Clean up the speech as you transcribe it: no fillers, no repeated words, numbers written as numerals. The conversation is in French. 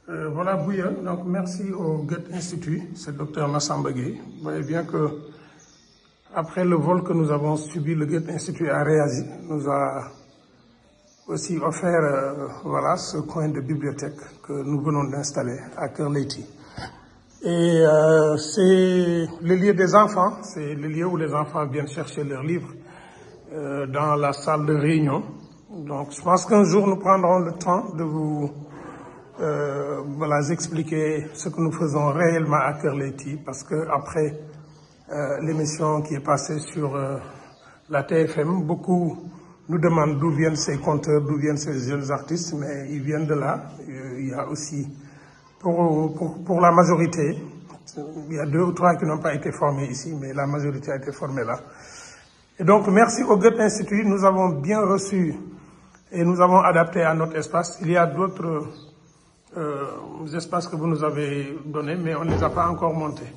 Voilà Bouya, donc merci au Goethe Institut, c'est le Dr Massamba Gueye. Vous voyez bien que après le vol que nous avons subi, le Goethe Institut a réagi, nous a aussi offert voilà, ce coin de bibliothèque que nous venons d'installer à Kër Leyti. Et c'est le lieu des enfants, c'est le lieu où les enfants viennent chercher leurs livres dans la salle de réunion. Donc je pense qu'un jour nous prendrons le temps de vous voilà, expliquer ce que nous faisons réellement à Kër Leyti, parce que après l'émission qui est passée sur la TFM, beaucoup nous demandent d'où viennent ces conteurs, d'où viennent ces jeunes artistes, mais ils viennent de là. Il y a aussi, pour la majorité, il y a 2 ou 3 qui n'ont pas été formés ici, mais la majorité a été formée là. Et donc, merci au Goethe Institut, nous avons bien reçu et nous avons adapté à notre espace. Il y a d'autres espaces que vous nous avez donnés, mais on ne les a pas encore montés.